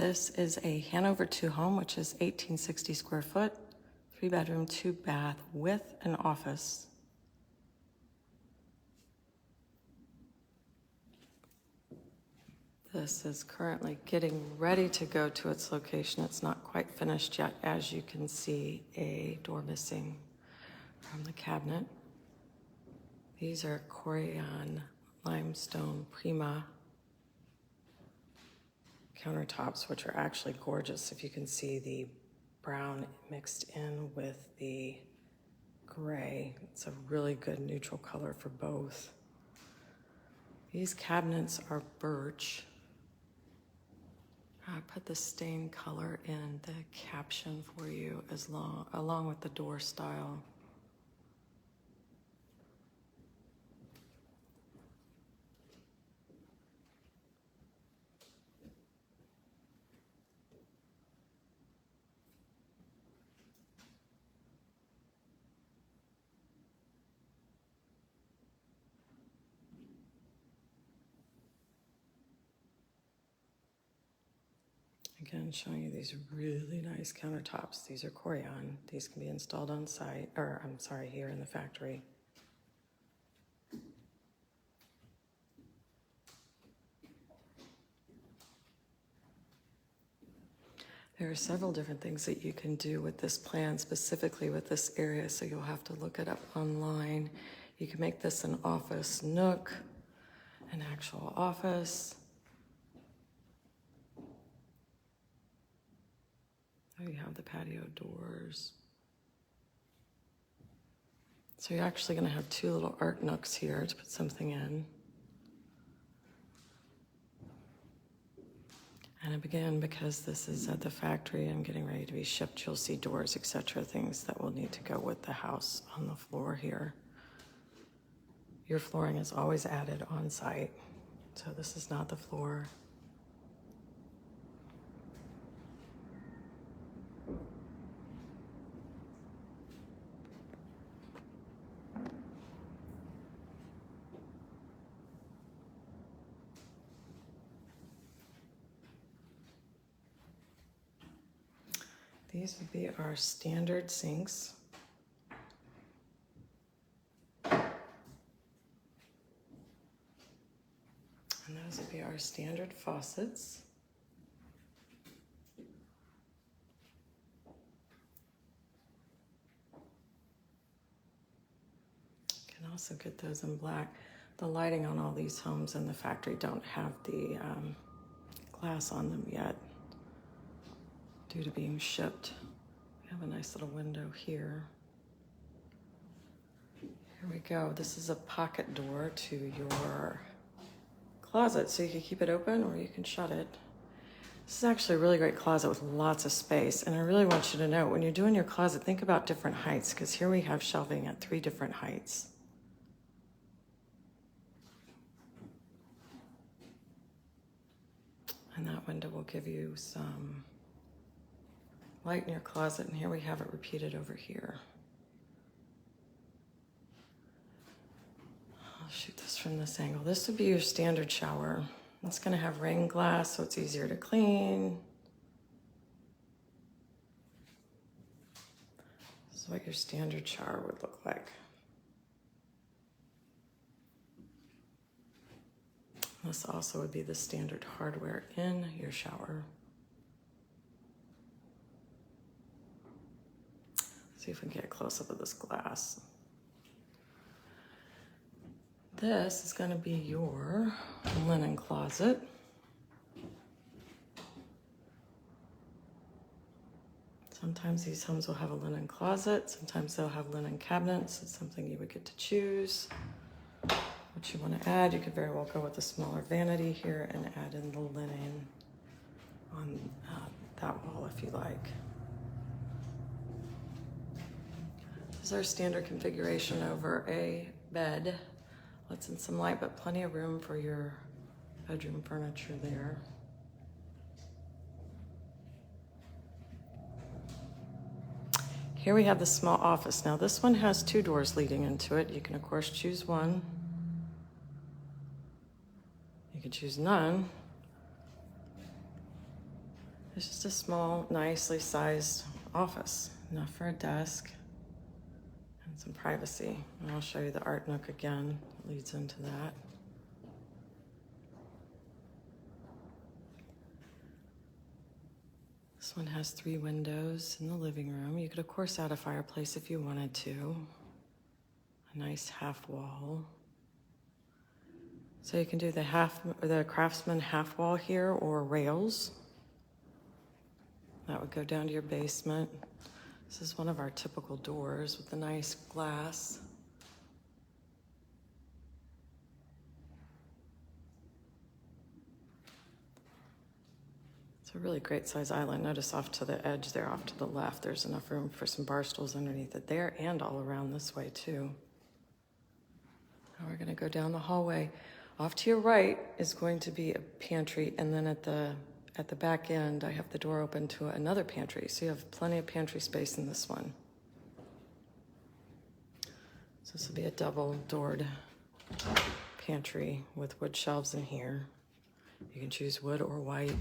This is a Hanover II home, which is 1860 square foot, 3-bedroom, 2-bath with an office. This is currently getting ready to go to its location. It's not quite finished yet. As you can see, a door missing from the cabinet. These are Corian Limestone Prima countertops, which are actually gorgeous. If you can see the brown mixed in with the gray, it's a really good neutral color for both. These cabinets are Birch. I put the stain color in the caption for you along with the door style. Again, showing you these really nice countertops. These are Corian. These can be installed on site, or I'm sorry, here in the factory. There are several different things that you can do with this plan, specifically with this area, so you'll have to look it up online. You can make this an office nook, an actual office. You have the patio doors. So you're actually going to have two little art nooks here to put something in. And again, because this is at the factory and getting ready to be shipped, you'll see doors, etc., things that will need to go with the house on the floor here. Your flooring is always added on site, so this is not the floor. These would be our standard sinks. And those would be our standard faucets. You can also get those in black. The lighting on all these homes in the factory don't have the glass on them yet, due to being shipped. We have a nice little window here. Here we go. This is a pocket door to your closet, so you can keep it open or you can shut it. This is actually a really great closet with lots of space, and I really want you to know, when you're doing your closet, think about different heights, because here we have shelving at 3 different heights. And that window will give you some light in your closet, and here we have it repeated over here. I'll shoot this from this angle. This would be your standard shower. It's going to have rain glass, so it's easier to clean. This is what your standard shower would look like. This also would be the standard hardware in your shower. See if we can get a close-up of this glass. This is going to be your linen closet. Sometimes these homes will have a linen closet. Sometimes they'll have linen cabinets. It's something you would get to choose what you want to add. You could very well go with a smaller vanity here and add in the linen on that wall if you like. This is our standard configuration over a bed. Lets in some light, but plenty of room for your bedroom furniture there. Here we have the small office. Now this one has 2 doors leading into it. You can of course choose one. You can choose none. It's just a small, nicely sized office, enough for a desk and some privacy. And I'll show you the art nook again. It leads into that. This one has 3 windows in the living room. You could, of course, add a fireplace if you wanted to. A nice half wall. So you can do the Craftsman half wall here, or rails. That would go down to your basement. This is one of our typical doors with the nice glass. It's a really great size island. Notice off to the edge there, off to the left, there's enough room for some bar stools underneath it there, and all around this way too. Now we're gonna go down the hallway. Off to your right is going to be a pantry, and then at the back end, I have the door open to another pantry, so you have plenty of pantry space in this one. So this will be a double-doored pantry with wood shelves in here. You can choose wood or white.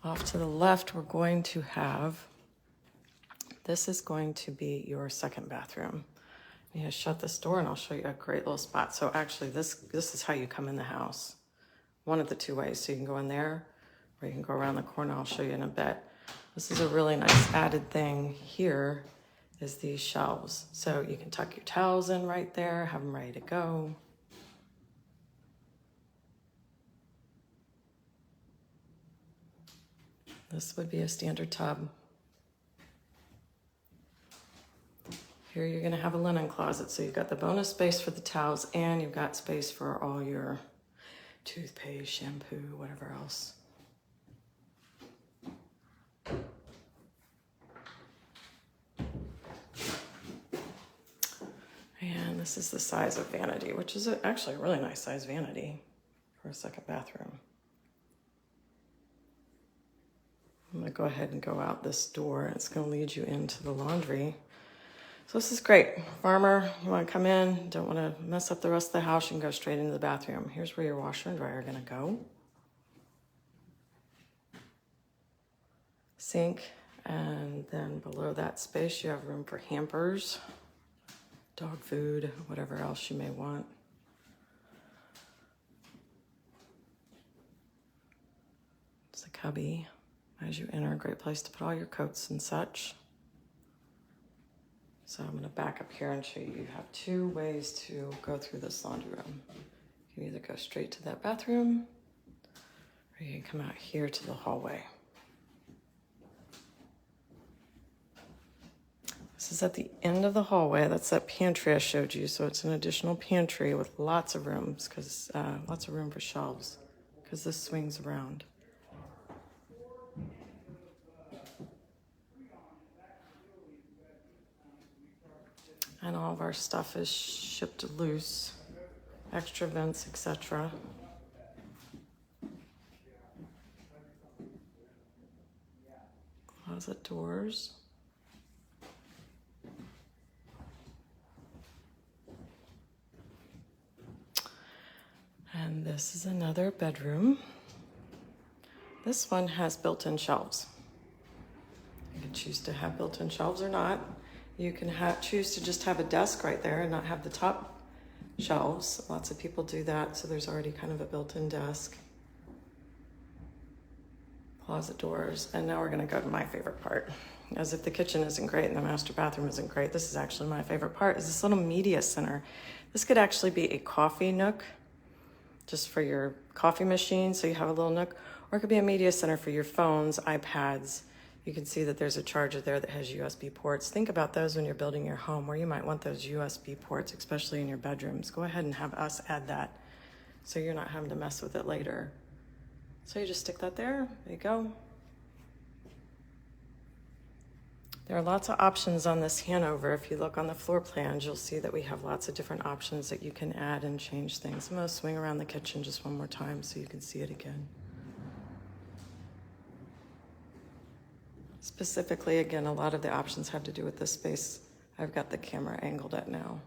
Off to the left, we're going to have, this is going to be your second bathroom. You just shut this door and I'll show you a great little spot. So actually this is how you come in the house. One of the 2 ways. So you can go in there or you can go around the corner. I'll show you in a bit. This is a really nice added thing here is these shelves. So you can tuck your towels in right there, have them ready to go. This would be a standard tub. Here you're gonna have a linen closet. So you've got the bonus space for the towels and you've got space for all your toothpaste, shampoo, whatever else. And this is the size of vanity, which is actually a really nice size vanity for a second bathroom. I'm gonna go ahead and go out this door. It's gonna lead you into the laundry. So this is great. Farmer, you wanna come in, don't wanna mess up the rest of the house, you can go straight into the bathroom. Here's where your washer and dryer are gonna go. Sink, and then below that space, you have room for hampers, dog food, whatever else you may want. It's a cubby. As you enter, a great place to put all your coats and such. So I'm gonna back up here and show you have 2 ways to go through this laundry room. You can either go straight to that bathroom, or you can come out here to the hallway. This is at the end of the hallway. That's that pantry I showed you. So it's an additional pantry with lots of rooms, because lots of room for shelves, because this swings around. And all of our stuff is shipped loose, extra vents, etc. Closet doors. And this is another bedroom. This one has built-in shelves. You can choose to have built-in shelves or not. You can choose to just have a desk right there and not have the top shelves. Lots of people do that, so there's already kind of a built-in desk. Closet doors, and now we're gonna go to my favorite part. As if the kitchen isn't great and the master bathroom isn't great, this is actually my favorite part, is this little media center. This could actually be a coffee nook, just for your coffee machine, so you have a little nook, or it could be a media center for your phones, iPads. You can see that there's a charger there that has USB ports. Think about those when you're building your home, where you might want those USB ports, especially in your bedrooms. Go ahead and have us add that so you're not having to mess with it later. So you just stick that there you go. There are lots of options on this Hanover. If you look on the floor plans, you'll see that we have lots of different options that you can add and change things. I'm gonna swing around the kitchen just one more time so you can see it again. Specifically, again, a lot of the options have to do with this space I've got the camera angled at now.